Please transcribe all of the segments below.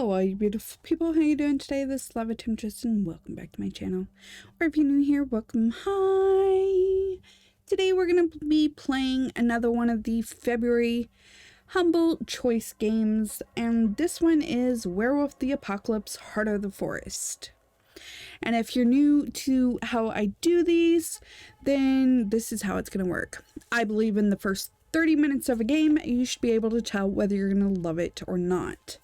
Hello all you beautiful people, how you doing today? This is Lava Temptress and welcome back to my channel. Or if you're new here, welcome, hi! Today we're going to be playing another one of the February Humble Choice games, and this one is Werewolf the Apocalypse Heart of the Forest. And if you're new to how I do these, then this is how it's going to work. I believe in the first 30 minutes of a game, you should be able to tell whether you're going to love it or not.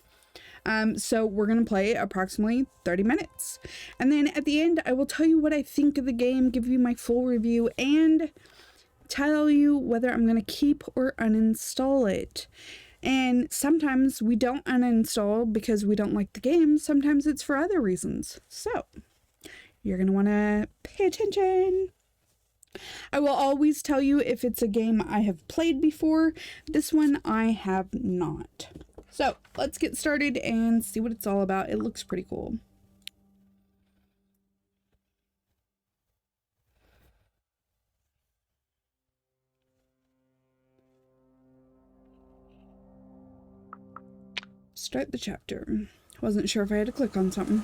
So we're going to play approximately 30 minutes. And then at the end, I will tell you what I think of the game, give you my full review, and tell you whether I'm going to keep or uninstall it. And sometimes we don't uninstall because we don't like the game. Sometimes it's for other reasons. So you're going to want to pay attention. I will always tell you if it's a game I have played before. This one I have not. So let's get started and see what it's all about. It looks pretty cool. Start the chapter. Wasn't sure if I had to click on something.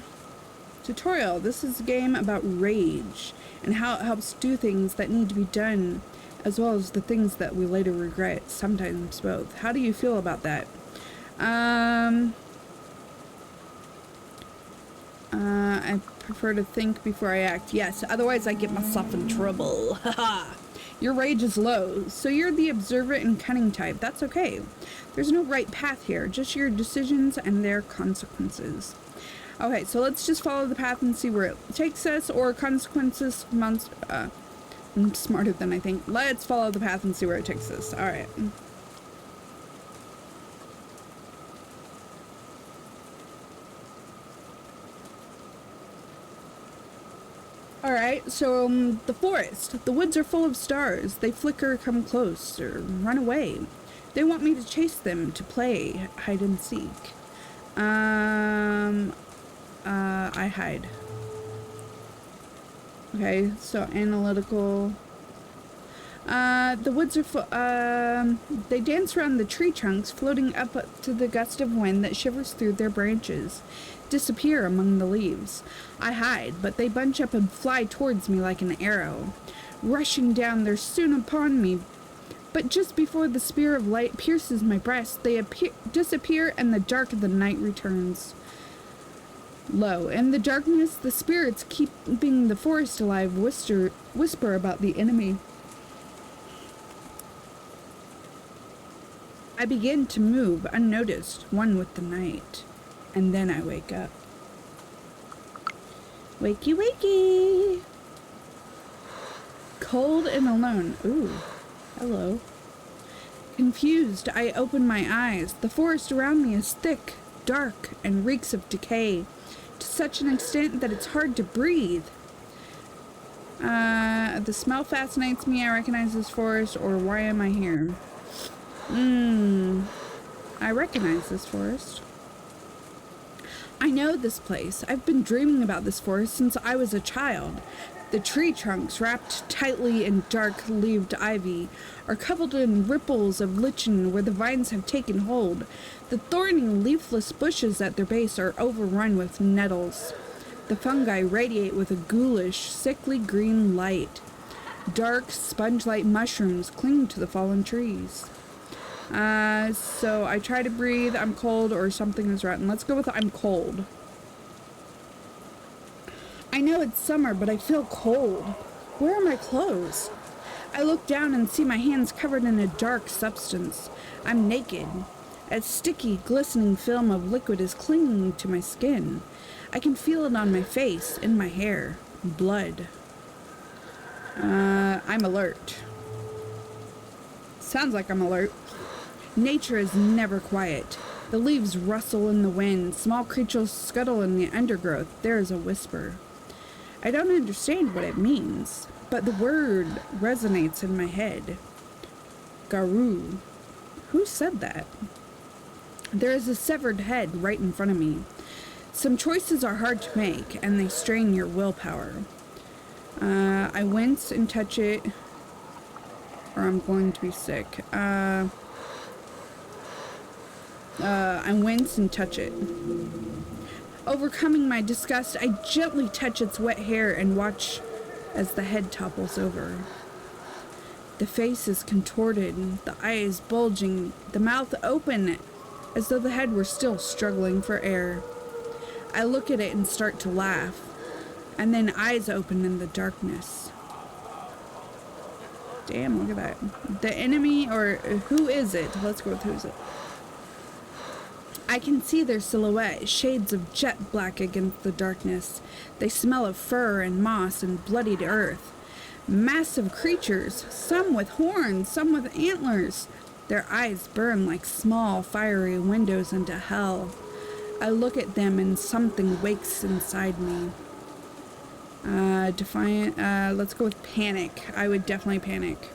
Tutorial. This is a game about rage and how it helps do things that need to be done, as well as the things that we later regret, sometimes both. How do you feel about that? I prefer to think before I act. Yes, otherwise I get myself in trouble. Haha. Your rage is low, so you're the observant and cunning type. That's okay. There's no right path here, just your decisions and their consequences. Okay, so let's just follow the path and see where it takes us, or consequences. I'm smarter than I think. Let's follow the path and see where it takes us. Alright. Alright, so the forest. The woods are full of stars. They flicker, come close, or run away. They want me to chase them, to play hide and seek. I hide. Okay, so analytical. The woods are full. They dance around the tree trunks, floating up to the gust of wind that shivers through their branches. Disappear among the leaves. I hide, but they bunch up and fly towards me like an arrow. Rushing down, they're soon upon me. But just before the spear of light pierces my breast, they disappear and the dark of the night returns. Lo, in the darkness, the spirits keeping the forest alive whisper about the enemy. I begin to move, unnoticed, one with the night. And then I wake up. Wakey, wakey! Cold and alone. Ooh, hello. Confused, I open my eyes. The forest around me is thick, dark, and reeks of decay, to such an extent that it's hard to breathe. The smell fascinates me. I recognize this forest, or why am I here? I recognize this forest. I know this place. I've been dreaming about this forest since I was a child. The tree trunks, wrapped tightly in dark-leaved ivy, are covered in ripples of lichen where the vines have taken hold. The thorny, leafless bushes at their base are overrun with nettles. The fungi radiate with a ghoulish, sickly green light. Dark, sponge-like mushrooms cling to the fallen trees. So I try to breathe, I'm cold, or something is rotten. Let's go with I'm cold. I know it's summer, but I feel cold. Where are my clothes? I look down and see my hands covered in a dark substance. I'm naked. A sticky, glistening film of liquid is clinging to my skin. I can feel it on my face, in my hair. Blood. I'm alert. Sounds like I'm alert. Nature is never quiet. The leaves rustle in the wind. Small creatures scuttle in the undergrowth. There is a whisper. I don't understand what it means, but the word resonates in my head. Garou. Who said that? There is a severed head right in front of me. Some choices are hard to make, and they strain your willpower. I wince and touch it, or I'm going to be sick. I wince and touch it. Overcoming my disgust, I gently touch its wet hair and watch as the head topples over. The face is contorted, the eyes bulging, the mouth open, as though the head were still struggling for air. I look at it and start to laugh, and then eyes open in the darkness. Damn, look at that. The enemy, or who is it? Let's go with who is it. I can see their silhouette, shades of jet black against the darkness. They smell of fur and moss and bloodied earth. Massive creatures, some with horns, some with antlers. Their eyes burn like small, fiery windows into hell. I look at them and something wakes inside me. Defiant, let's go with panic. I would definitely panic.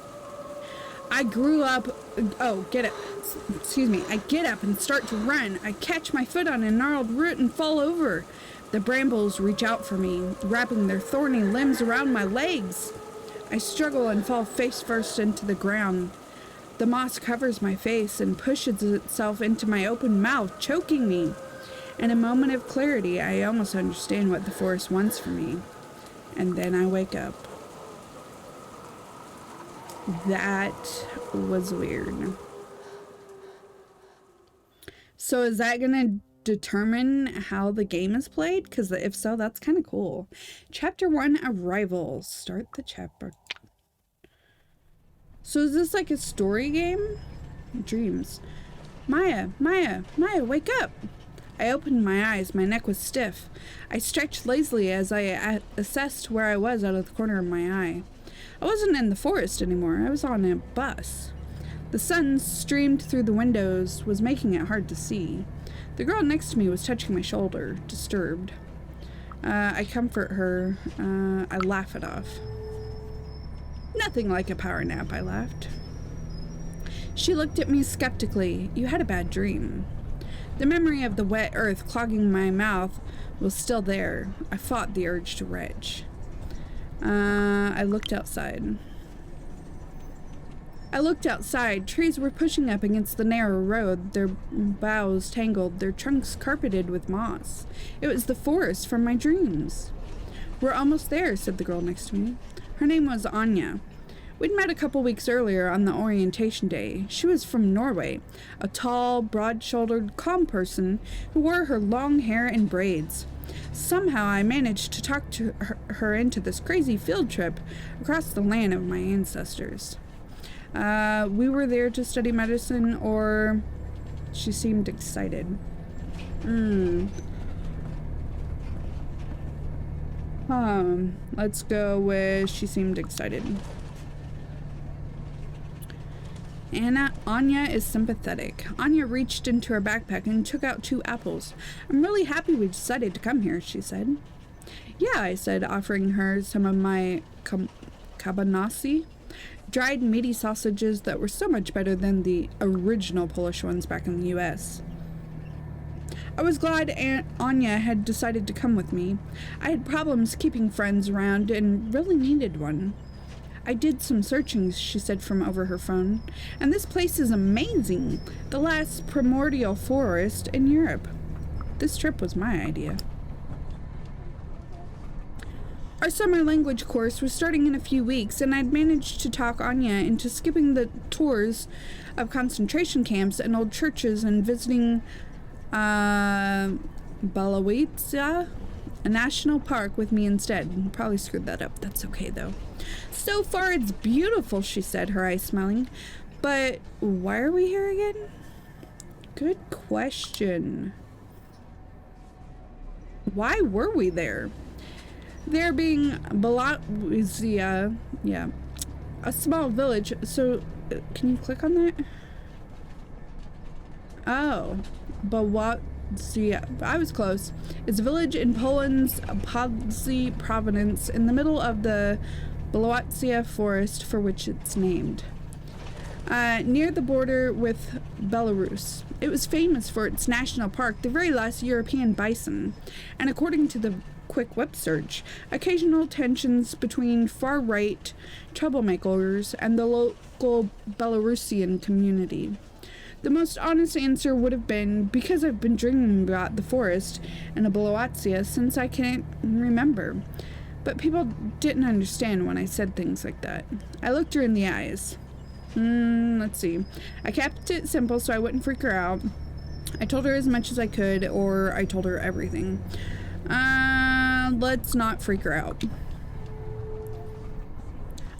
I grew up, excuse me. I get up and start to run. I catch my foot on a gnarled root and fall over. The brambles reach out for me, wrapping their thorny limbs around my legs. I struggle and fall face first into the ground. The moss covers my face and pushes itself into my open mouth, choking me. In a moment of clarity, I almost understand what the forest wants from me. And then I wake up. That was weird. So is that gonna determine how the game is played? Because if so, that's kind of cool. Chapter 1, Arrival. Start the chapter. So is this like a story game? Dreams. Maya, wake up! I opened my eyes. My neck was stiff. I stretched lazily as I assessed where I was out of the corner of my eye. I wasn't in the forest anymore. I was on a bus. The sun streamed through the windows, was making it hard to see. The girl next to me was touching my shoulder, disturbed. I comfort her. I laugh it off. Nothing like a power nap, I laughed. She looked at me skeptically. You had a bad dream. The memory of the wet earth clogging my mouth was still there. I fought the urge to retch. I looked outside. Trees were pushing up against the narrow road, their boughs tangled, their trunks carpeted with moss. It was the forest from my dreams. We're almost there, said the girl next to me. Her name was Anya. We'd met a couple weeks earlier on the orientation day. She was from Norway, a tall, broad-shouldered, calm person who wore her long hair in braids. Somehow I managed to talk to her into this crazy field trip across the land of my ancestors. We were there to study medicine, or... She seemed excited. Let's go with she seemed excited. Anya is sympathetic. Anya reached into her backpack and took out 2 apples. I'm really happy we decided to come here, she said. Yeah, I said, offering her some of my kabanasi, dried meaty sausages that were so much better than the original Polish ones back in the US. I was glad Anya had decided to come with me. I had problems keeping friends around and really needed one. I did some searching, she said from over her phone, and this place is amazing. The last primordial forest in Europe. This trip was my idea. Our summer language course was starting in a few weeks, and I'd managed to talk Anya into skipping the tours of concentration camps and old churches and visiting Balawitsa, a national park, with me instead. Probably screwed that up. That's okay, though. So far, it's beautiful, she said, her eyes smiling. But why are we here again? Good question. Why were we there? There being Balawitsa, yeah, a small village. So, can you click on that? Oh, Balawitsa. I was close. It's a village in Poland's Podlasie province in the middle of the Balawitsa forest for which it's named. Near the border with Belarus. It was famous for its national park, the very last European bison, and according to the quick web search, occasional tensions between far-right troublemakers and the local Belarusian community. The most honest answer would have been, because I've been dreaming about the forest and a Boatzia since I can't remember. But people didn't understand when I said things like that. I looked her in the eyes. Let's see. I kept it simple so I wouldn't freak her out. I told her as much as I could, or I told her everything. Let's not freak her out.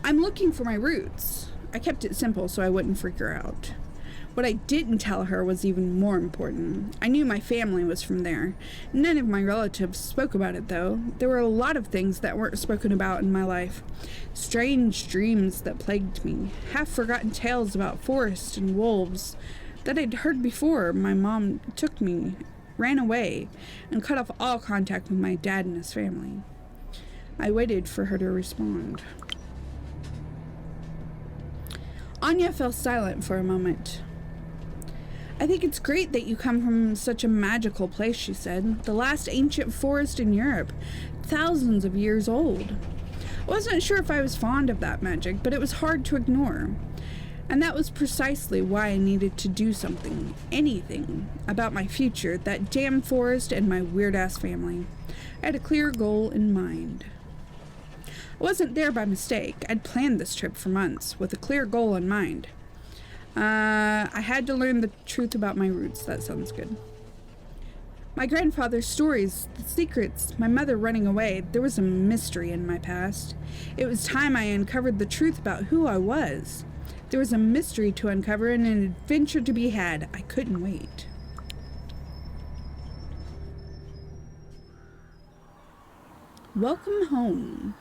I'm looking for my roots. I kept it simple so I wouldn't freak her out. What I didn't tell her was even more important. I knew my family was from there. None of my relatives spoke about it, though. There were a lot of things that weren't spoken about in my life. Strange dreams that plagued me. Half-forgotten tales about forests and wolves that I'd heard before. My mom took me, ran away, and cut off all contact with my dad and his family. I waited for her to respond. Anya fell silent for a moment. I think it's great that you come from such a magical place, she said. The last ancient forest in Europe, thousands of years old. I wasn't sure if I was fond of that magic, but it was hard to ignore. And that was precisely why I needed to do something, anything, about my future, that damn forest, and my weird-ass family. I had a clear goal in mind. I wasn't there by mistake. I'd planned this trip for months, with a clear goal in mind. I had to learn the truth about my roots. That sounds good. My grandfather's stories, the secrets, my mother running away. There was a mystery in my past. It was time I uncovered the truth about who I was. There was a mystery to uncover and an adventure to be had. I couldn't wait. Welcome home.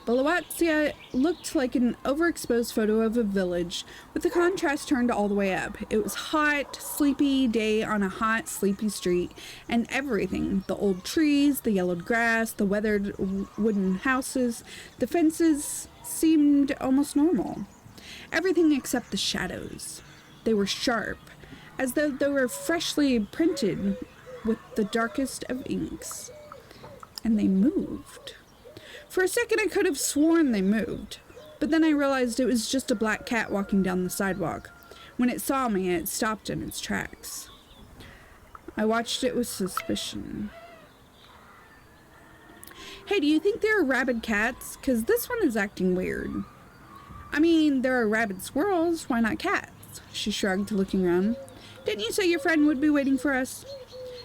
Boatzia looked like an overexposed photo of a village, with the contrast turned all the way up. It was hot, sleepy day on a hot, sleepy street, and everything. The old trees, the yellowed grass, the weathered wooden houses, the fences seemed almost normal. Everything except the shadows. They were sharp, as though they were freshly printed with the darkest of inks. And they moved. For a second, I could have sworn they moved, but then I realized it was just a black cat walking down the sidewalk. When it saw me, it stopped in its tracks. I watched it with suspicion. Hey, do you think there are rabid cats? 'Cause this one is acting weird. I mean, there are rabid squirrels. Why not cats? She shrugged, looking around. Didn't you say your friend would be waiting for us?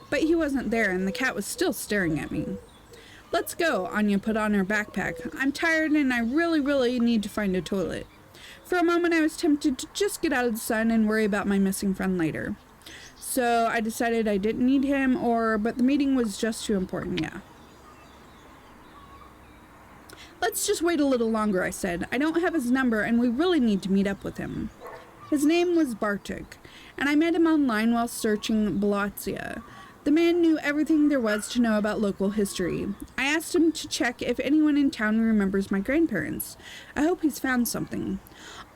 But he wasn't there, and the cat was still staring at me. Let's go, Anya put on her backpack. I'm tired and I really need to find a toilet. For a moment I was tempted to just get out of the sun and worry about my missing friend later. So I decided I didn't need him, but the meeting was just too important, yeah. Let's just wait a little longer, I said. I don't have his number and we really need to meet up with him. His name was Bartek, and I met him online while searching Boatzia. The man knew everything there was to know about local history. I asked him to check if anyone in town remembers my grandparents. I hope he's found something.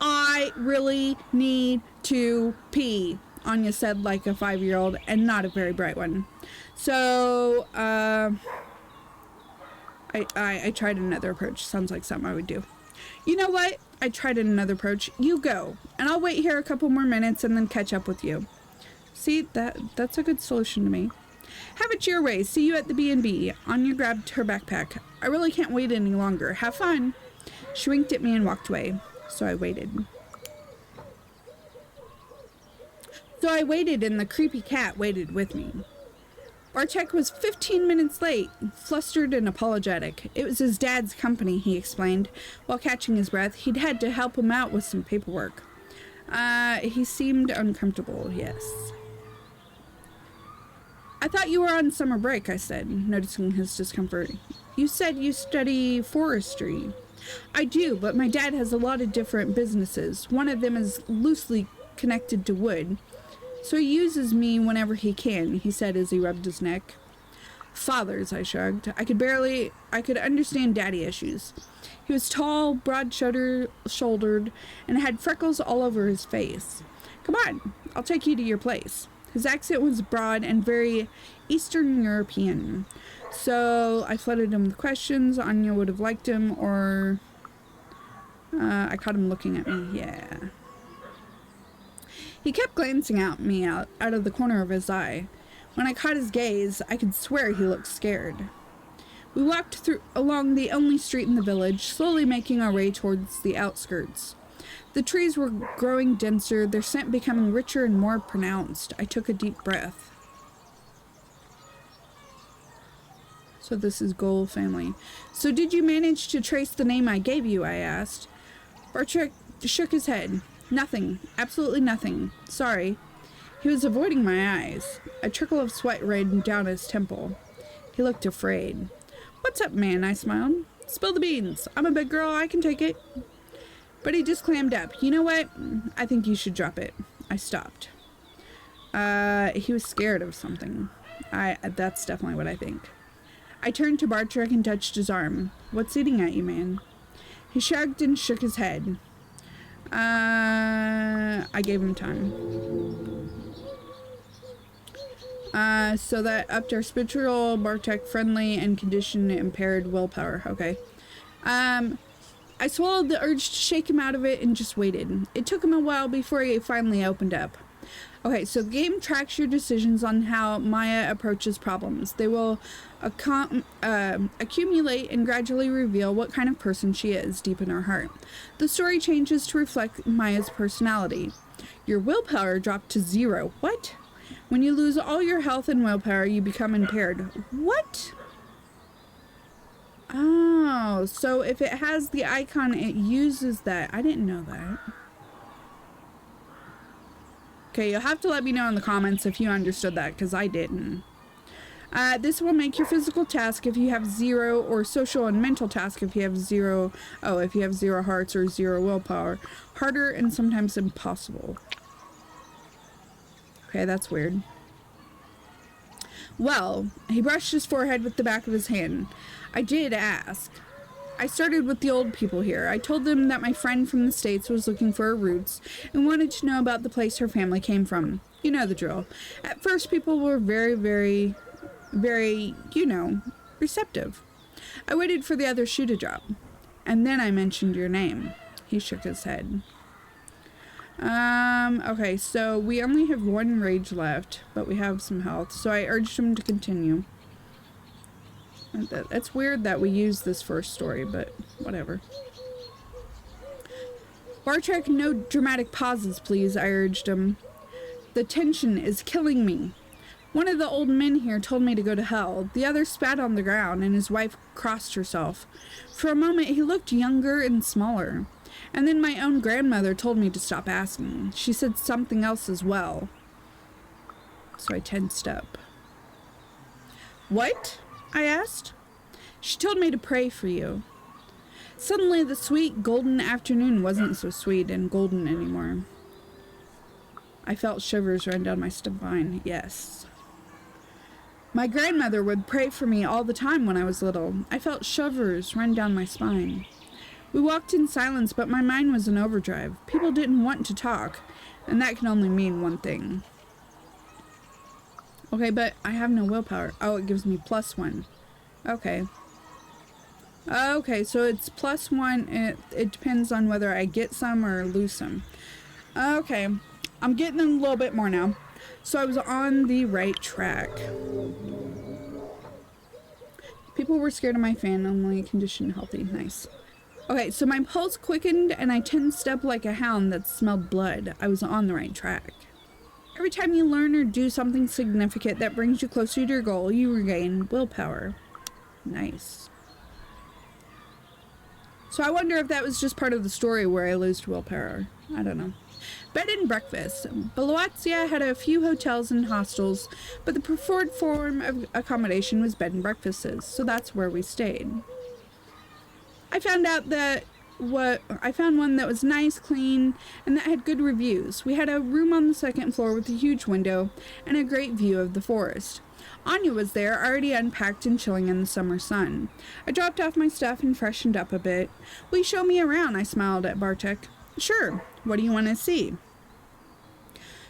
I really need to pee, Anya said like a 5-year-old, and not a very bright one. So, I tried another approach. Sounds like something I would do. You know what? I tried another approach. You go, and I'll wait here a couple more minutes and then catch up with you. See, that's a good solution to me. Have it your way. See you at the B&B. Anya grabbed her backpack. I really can't wait any longer. Have fun. She winked at me and walked away. So I waited. And the creepy cat waited with me. Bartek was 15 minutes late, flustered and apologetic. It was his dad's company, he explained. While catching his breath, he'd had to help him out with some paperwork. He seemed uncomfortable, yes. I thought you were on summer break, I said, noticing his discomfort. You said you study forestry. I do, but my dad has a lot of different businesses. One of them is loosely connected to wood. So he uses me whenever he can, he said as he rubbed his neck. Fathers, I shrugged. I could understand daddy issues. He was tall, broad-shouldered, and had freckles all over his face. Come on, I'll take you to your place. His accent was broad and very Eastern European. So I flooded him with questions. Anya would have liked him, or... I caught him looking at me, yeah. He kept glancing at me out of the corner of his eye. When I caught his gaze, I could swear he looked scared. We walked along the only street in the village, slowly making our way towards the outskirts. The trees were growing denser, their scent becoming richer and more pronounced. I took a deep breath. So this is Goal family. So did you manage to trace the name I gave you? I asked. Bartek shook his head. Nothing. Absolutely nothing. Sorry. He was avoiding my eyes. A trickle of sweat ran down his temple. He looked afraid. What's up, man? I smiled. Spill the beans. I'm a big girl. I can take it. But he just clammed up. You know what? I think you should drop it. I stopped. He was scared of something. That's definitely what I think. I turned to Bartek and touched his arm. What's eating at you, man? He shrugged and shook his head. I gave him time. So that upped our spiritual, Bartek friendly, and condition impaired willpower. Okay. I swallowed the urge to shake him out of it and just waited. It took him a while before he finally opened up. Okay, so the game tracks your decisions on how Maya approaches problems. They will accumulate and gradually reveal what kind of person she is deep in her heart. The story changes to reflect Maya's personality. Your willpower dropped to 0. What? When you lose all your health and willpower, you become impaired. What? Oh, so if it has the icon, it uses that. I didn't know that. Okay, you'll have to let me know in the comments if you understood that, because I didn't. This will make your physical task if you have 0, or social and mental task if you have 0, if you have 0 hearts or 0 willpower, harder and sometimes impossible. Okay, that's weird. Well, he brushed his forehead with the back of his hand. I did ask. I started with the old people here. I told them that my friend from the States was looking for her roots and wanted to know about the place her family came from. You know the drill. At first, people were very, very, very, receptive. I waited for the other shoe to drop. And then I mentioned your name. He shook his head. Okay, so we only have 1 rage left, but we have some health. So I urged him to continue. That's weird that we use this first story, but whatever. Bartek, no dramatic pauses, please, I urged him. The tension is killing me. One of the old men here told me to go to hell. The other spat on the ground, and his wife crossed herself. For a moment, he looked younger and smaller. And then my own grandmother told me to stop asking. She said something else as well. So I tensed up. What? I asked. She told me to pray for you. Suddenly the sweet golden afternoon wasn't so sweet and golden anymore. I felt shivers run down my spine. Yes. My grandmother would pray for me all the time when I was little. I felt shivers run down my spine. We walked in silence, but my mind was in overdrive. People didn't want to talk, and that can only mean one thing. Okay, but I have no willpower. Oh, it gives me +1. Okay. Okay, so it's +1. It depends on whether I get some or lose some. Okay, I'm getting a little bit more now. So I was on the right track. People were scared of my family, condition healthy. Nice. Okay, so my pulse quickened and I tensed up like a hound that smelled blood. I was on the right track. Every time you learn or do something significant that brings you closer to your goal, you regain willpower. Nice. So I wonder if that was just part of the story where I lose willpower. I don't know. Bed and breakfast. Baloatzia had a few hotels and hostels, but the preferred form of accommodation was bed and breakfasts, so that's where we stayed. I found one that was nice, clean, and that had good reviews. We had a room on the 2nd floor with a huge window and a great view of the forest. Anya was there, already unpacked and chilling in the summer sun. I dropped off my stuff and freshened up a bit. Will you show me around? I smiled at Bartek. Sure. What do you want to see?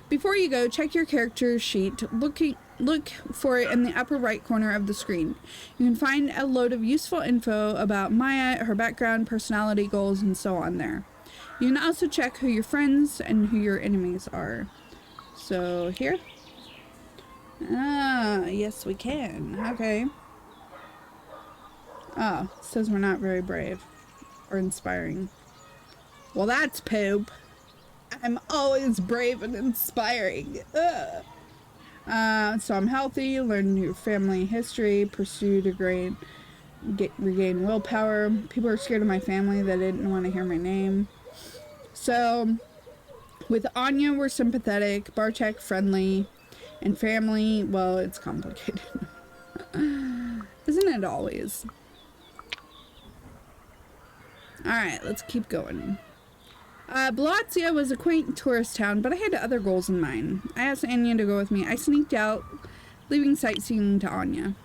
Before you go, check your character sheet. Look for it in the upper right corner of the screen. You can find a load of useful info about Maya, her background, personality, goals, and so on there. You can also check who your friends and who your enemies are. So here? Ah, yes we can. Okay. Oh, says we're not very brave or inspiring. Well, that's poop. I'm always brave and inspiring. Ugh. So I'm healthy, learned your family history, pursued regain willpower. People are scared of my family. They didn't want to hear my name. So with Anya, we're sympathetic, Bartek friendly, and family, well, it's complicated. Isn't it always? Alright, let's keep going. Bellazia was a quaint tourist town, but I had other goals in mind. I asked Anya to go with me. I sneaked out, leaving sightseeing to Anya.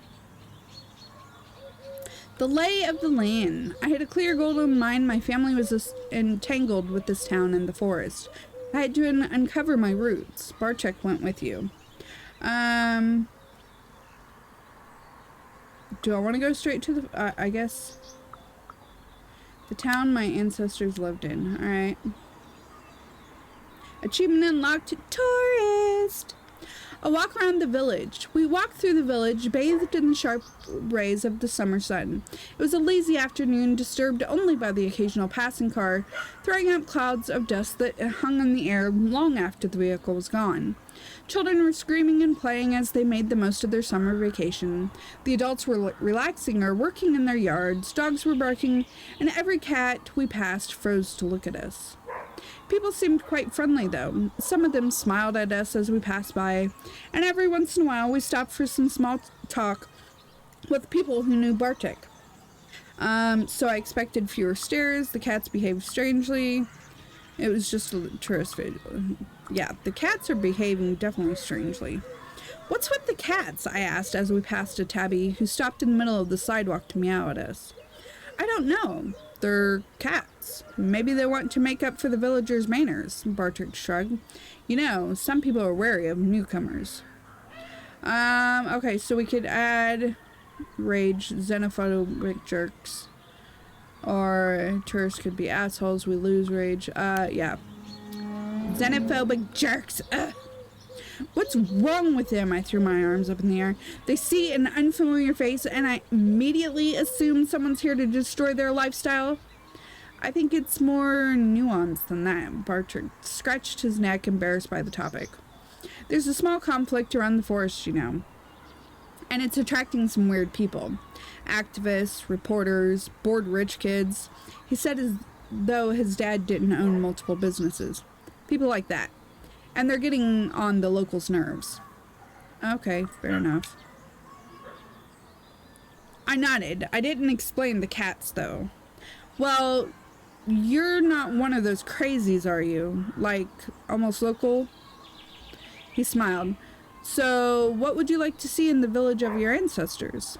The lay of the land. I had a clear goal in mind. My family was entangled with this town and the forest. I had to uncover my roots. Bartek went with you. Do I want to go straight to the... I guess... The town my ancestors lived in. Alright. Achievement unlocked. Tourist! A walk around the village. We walked through the village, bathed in the sharp rays of the summer sun. It was a lazy afternoon, disturbed only by the occasional passing car, throwing up clouds of dust that hung in the air long after the vehicle was gone. Children were screaming and playing as they made the most of their summer vacation. The adults were relaxing or working in their yards. Dogs were barking, and every cat we passed froze to look at us. People seemed quite friendly, though. Some of them smiled at us as we passed by, and every once in a while we stopped for some small talk with people who knew Bartek. So I expected fewer stares. The cats behaved strangely. It was just a tourist video. Yeah, the cats are behaving definitely strangely. What's with the cats? I asked as we passed a tabby who stopped in the middle of the sidewalk to meow at us. I don't know. They're cats. Maybe they want to make up for the villagers' manners, Bartek shrugged. You know, some people are wary of newcomers. Okay, so we could add rage, xenophobic jerks. Or tourists could be assholes, we lose rage. Yeah. Xenophobic jerks. Ugh. What's wrong with them? I threw my arms up in the air. They see an unfamiliar face and I immediately assume someone's here to destroy their lifestyle. I think it's more nuanced than that. Bartek scratched his neck, embarrassed by the topic. There's a small conflict around the forest, you know. And it's attracting some weird people. Activists, reporters, bored rich kids. He said as though his dad didn't own multiple businesses. People like that. And they're getting on the locals' nerves. Okay, fair enough. I nodded. I didn't explain the cats, though. Well, you're not one of those crazies, are you? Like, almost local? He smiled. So, what would you like to see in the village of your ancestors?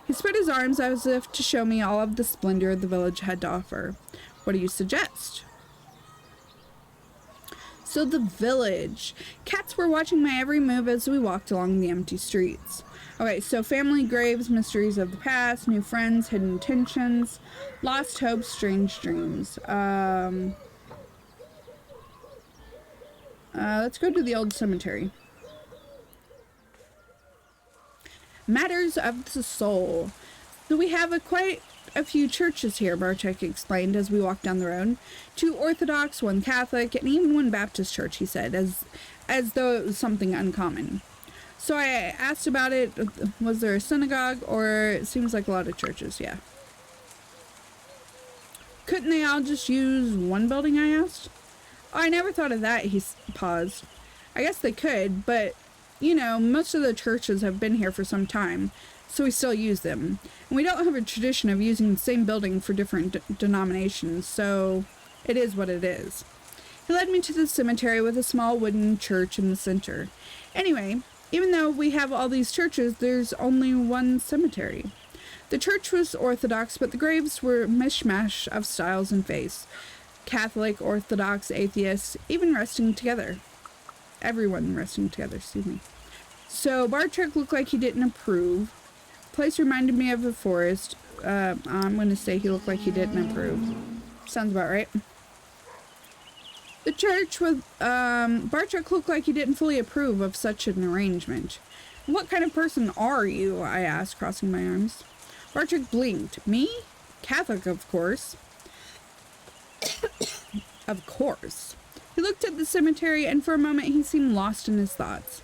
He spread his arms as if to show me all of the splendor the village had to offer. What do you suggest? So the village. Cats were watching my every move as we walked along the empty streets. Okay, so family graves, mysteries of the past, new friends, hidden intentions, lost hopes, strange dreams. Let's go to the old cemetery. Matters of the soul. So we have quite a few churches here, Bartek explained as we walked down the road. 2 Orthodox, 1 Catholic, and even 1 Baptist church, he said, as though it was something uncommon. So I asked about it. Was there a synagogue? Or it seems like a lot of churches, yeah. Couldn't they all just use 1 building, I asked? Oh, I never thought of that, he paused. I guess they could, but, you know, most of the churches have been here for some time, so we still use them. And we don't have a tradition of using the same building for different denominations, so it is what it is. He led me to the cemetery with a small wooden church in the center. Anyway, even though we have all these churches, there's only 1 cemetery. The church was Orthodox, but the graves were a mishmash of styles and faiths. Catholic, Orthodox, atheists, even resting together. Everyone resting together, excuse me. So Bartek looked like he didn't approve. The place reminded me of a forest. I'm going to say he looked like he didn't approve. Sounds about right. The church with Bartek looked like he didn't fully approve of such an arrangement. What kind of person are you? I asked, crossing my arms. Bartek blinked. Me? Catholic, of course. Of course. He looked at the cemetery, and for a moment he seemed lost in his thoughts.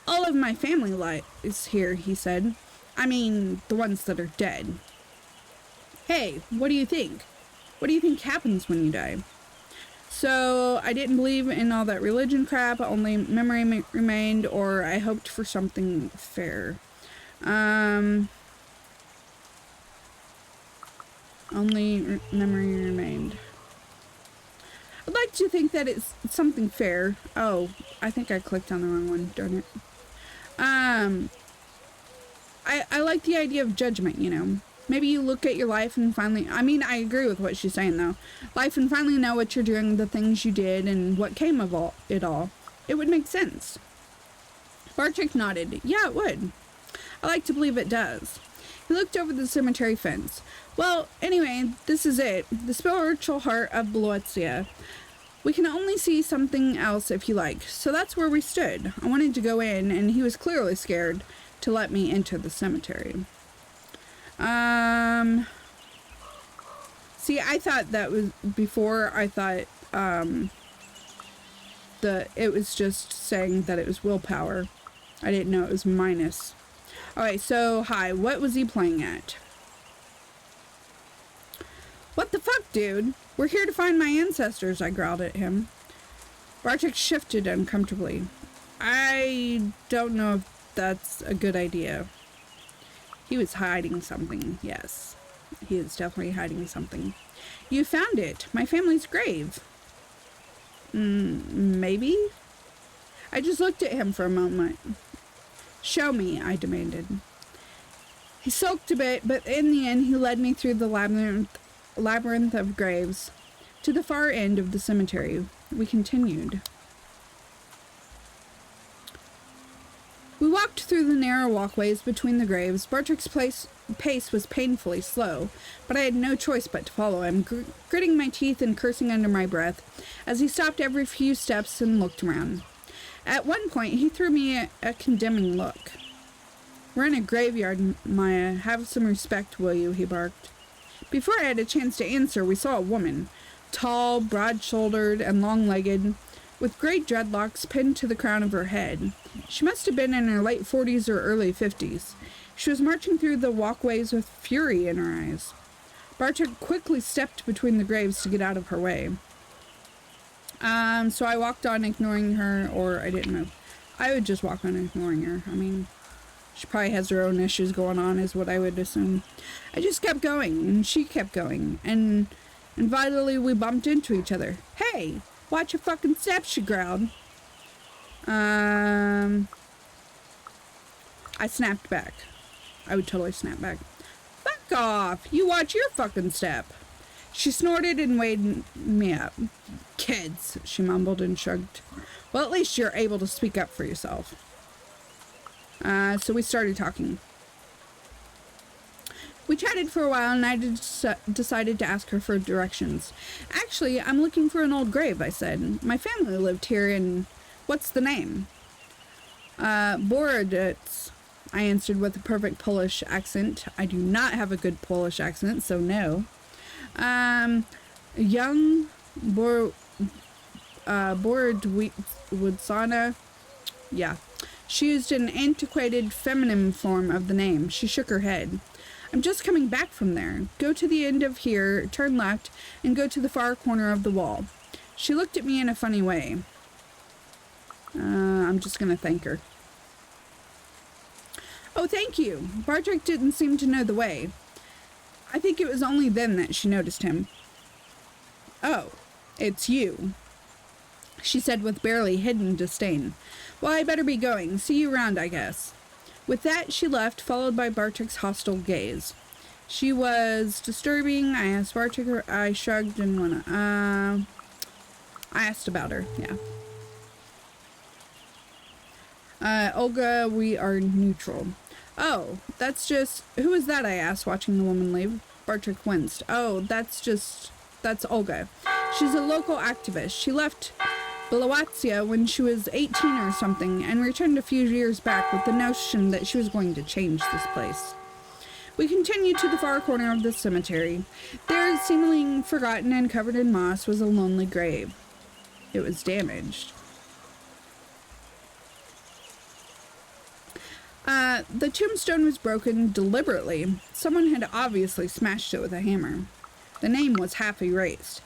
All of my family lies here, he said. I mean, the ones that are dead. Hey, what do you think? What do you think happens when you die? So, I didn't believe in all that religion crap, only memory remained, or I hoped for something fair. Only memory remained. I'd like to think that it's something fair. Oh, I think I clicked on the wrong one, darn it. I like the idea of judgment, you know. Maybe you look at your life and finally... I mean, I agree with what she's saying, though. Life and finally know what you're doing, the things you did, and what came of it all. It would make sense. Bartek nodded. Yeah, it would. I like to believe it does. He looked over the cemetery fence. Well, anyway, this is it. The spiritual heart of Beloetia. We can only see something else if you like. So that's where we stood. I wanted to go in, and he was clearly scared to let me into the cemetery. See, I thought that was before. I thought it was just saying that it was willpower. I didn't know it was minus. Alright, so hi, what was he playing at? What the fuck, dude? We're here to find my ancestors, I growled at him. Bartek shifted uncomfortably. I don't know if that's a good idea. He was hiding something, yes. He is definitely hiding something. You found it. My family's grave. Maybe? I just looked at him for a moment. Show me, I demanded. He sulked a bit, but in the end he led me through the labyrinth of graves to the far end of the cemetery. We continued. We walked through the narrow walkways between the graves. Bartek's pace was painfully slow, but I had no choice but to follow him, gritting my teeth and cursing under my breath as he stopped every few steps and looked around. At one point, he threw me a condemning look. We're in a graveyard, Maya. Have some respect, will you? He barked. Before I had a chance to answer, we saw a woman, tall, broad-shouldered, and long-legged, with great dreadlocks pinned to the crown of her head. She must have been in her late 40s or early 50s. She was marching through the walkways with fury in her eyes. Bartek quickly stepped between the graves to get out of her way. So I walked on ignoring her, or I didn't move. I would just walk on ignoring her. I mean, she probably has her own issues going on, is what I would assume. I just kept going, and she kept going, and vitally we bumped into each other. Hey! Watch your fucking step, she growled. I snapped back. I would totally snap back. Fuck off! You watch your fucking step. She snorted and weighed me up. Kids, she mumbled and shrugged. Well, at least you're able to speak up for yourself. So we started talking. We chatted for a while, and I decided to ask her for directions. Actually, I'm looking for an old grave, I said. My family lived here, and what's the name? Boroditz, I answered with a perfect Polish accent. I do not have a good Polish accent, so no. Young Borodwitzana. Yeah. She used an antiquated feminine form of the name. She shook her head. I'm just coming back from there. Go to the end of here, turn left, and go to the far corner of the wall. She looked at me in a funny way. I'm just gonna thank her. Oh, thank you. Bartek didn't seem to know the way. I think it was only then that she noticed him. Oh, it's you, she said with barely hidden disdain. Well, I better be going. See you around, I guess. With that, she left, followed by Bartek's hostile gaze. She was disturbing. I asked Bartek. I shrugged and went, I asked about her, yeah. Olga, we are neutral. Oh, that's just... Who is that, I asked, watching the woman leave. Bartek winced. Oh, that's Olga. She's a local activist. She left Belawatsia when she was 18 or something and returned a few years back with the notion that she was going to change this place. We continued to the far corner of the cemetery. There, seemingly forgotten and covered in moss, was a lonely grave. It was damaged. The tombstone was broken deliberately. Someone had obviously smashed it with a hammer. The name was half erased.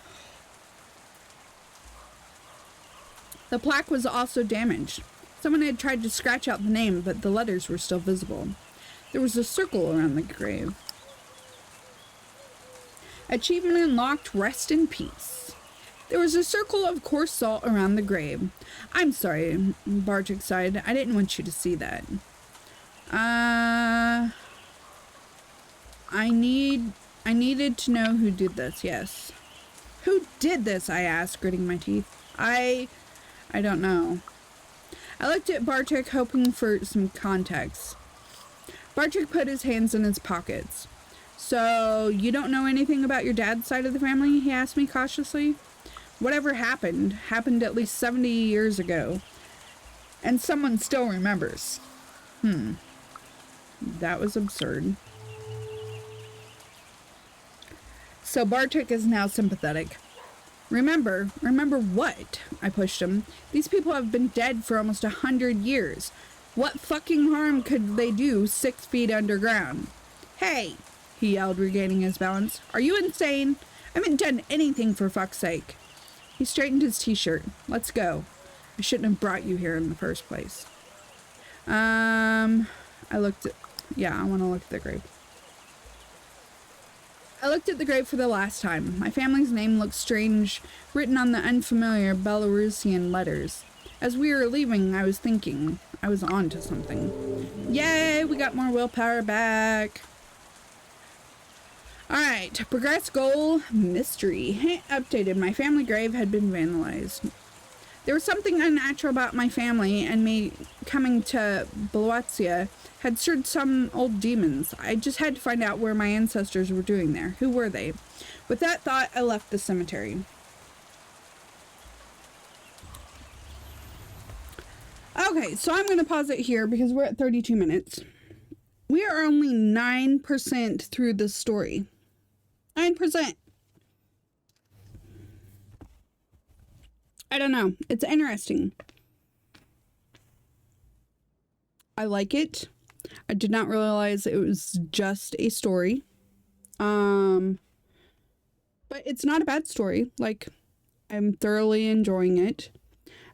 The plaque was also damaged. Someone had tried to scratch out the name, but the letters were still visible. There was a circle around the grave. Achievement unlocked, rest in peace. There was a circle of coarse salt around the grave. I'm sorry, Bartik sighed. I didn't want you to see that. I needed to know who did this, yes. Who did this? I asked, gritting my teeth. I don't know. I looked at Bartik, hoping for some context. Bartik put his hands in his pockets. So, you don't know anything about your dad's side of the family? He asked me cautiously. Whatever happened at least 70 years ago. And someone still remembers. That was absurd. So Bartik is now sympathetic. Remember what? I pushed him. These people have been dead for almost 100 years. What fucking harm could they do 6 feet underground? Hey, he yelled, regaining his balance. Are you insane? I haven't done anything, for fuck's sake. He straightened his t-shirt. Let's go. I shouldn't have brought you here in the first place. I want to look at the grave. I looked at the grave for the last time. My family's name looked strange, written on the unfamiliar Belarusian letters. As we were leaving, I was thinking I was on to something. Yay, we got more willpower back. Alright, progress goal, mystery. Updated, my family grave had been vandalized. There was something unnatural about my family, and me coming to Belawatsia had stirred some old demons. I just had to find out where my ancestors were doing there. Who were they? With that thought, I left the cemetery. Okay, so I'm going to pause it here because we're at 32 minutes. We are only 9% through this story. 9%. I don't know. It's interesting. I like it. I did not realize it was just a story. But it's not a bad story. Like, I'm thoroughly enjoying it.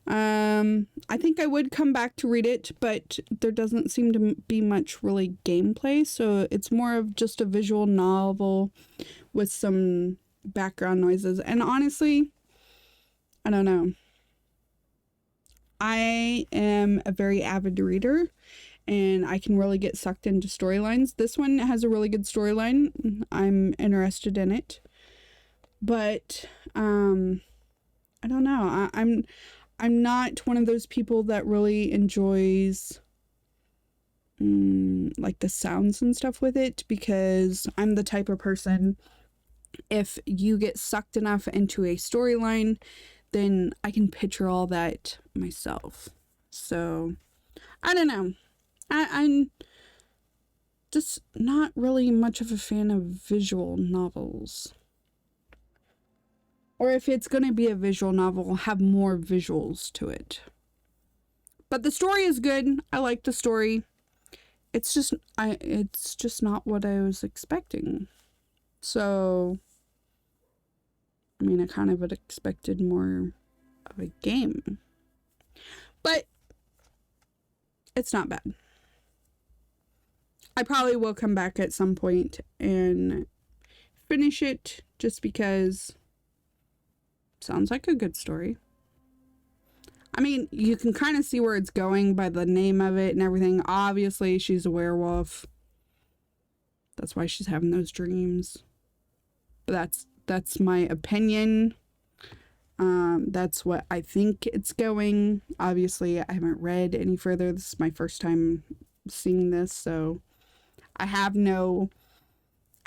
I think I would come back to read it, but there doesn't seem to be much really gameplay, so it's more of just a visual novel with some background noises. And honestly, I don't know. I am a very avid reader, and I can really get sucked into storylines. This one has a really good storyline. I'm interested in it. But, I don't know. I'm not one of those people that really enjoys like the sounds and stuff with it, because I'm the type of person, if you get sucked enough into a storyline, then I can picture all that myself. So, I don't know. I'm just not really much of a fan of visual novels. Or if it's going to be a visual novel, have more visuals to it. But the story is good. I like the story. It's just not what I was expecting. So, I mean, I kind of had expected more of a game. But it's not bad. I probably will come back at some point and finish it, just because sounds like a good story. I mean, you can kind of see where it's going by the name of it and everything. Obviously, she's a werewolf. That's why she's having those dreams. But that's my opinion. That's what I think it's going. Obviously, I haven't read any further. This is my first time seeing this, so I have no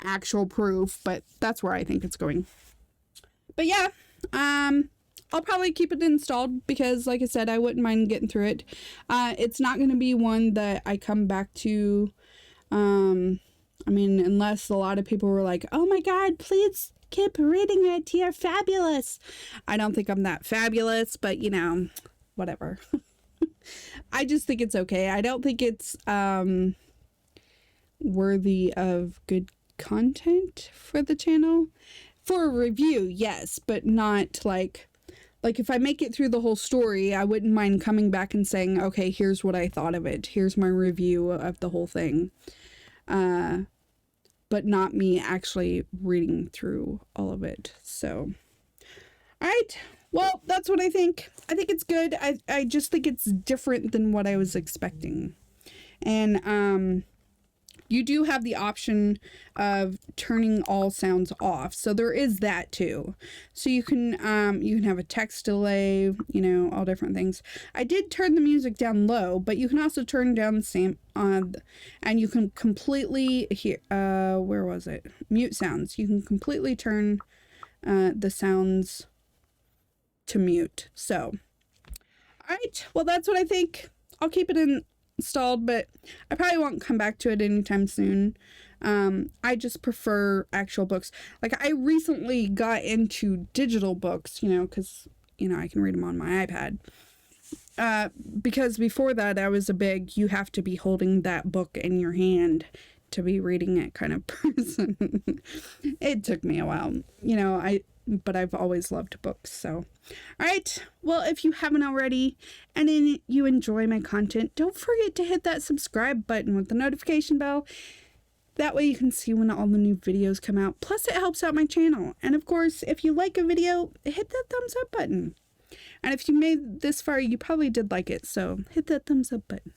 actual proof, but that's where I think it's going. But yeah, I'll probably keep it installed because, like I said, I wouldn't mind getting through it. It's not going to be one that I come back to. I mean, unless a lot of people were like, oh my God, please keep reading it. You're fabulous. I don't think I'm that fabulous, but you know, whatever. I just think it's okay. I don't think it's worthy of good content for the channel. For a review, yes, but not like if I make it through the whole story, I wouldn't mind coming back and saying, okay, here's what I thought of it. Here's my review of the whole thing. But not me actually reading through all of it. So, all right. Well, that's what I think. I think it's good. I just think it's different than what I was expecting. And, you do have the option of turning all sounds off. So there is that too. So you can have a text delay, you know, all different things. I did turn the music down low, but you can also turn down the same and you can completely hear, where was it? Mute sounds. You can completely turn the sounds to mute. So, all right. Well, that's what I think. I'll keep it installed, but I probably won't come back to it anytime soon. I just prefer actual books. Like, I recently got into digital books, you know, because, you know, I can read them on my iPad. Because before that, I was a big, you have to be holding that book in your hand to be reading it kind of person. It took me a while, you know, but I've always loved books. So, all right. Well, if you haven't already and you enjoy my content, don't forget to hit that subscribe button with the notification bell. That way you can see when all the new videos come out. Plus, it helps out my channel. And of course, if you like a video, hit that thumbs up button. And if you made this far, you probably did like it. So hit that thumbs up button.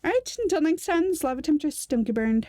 All right. Until next time, this is Lava Temptress. Don't get burned.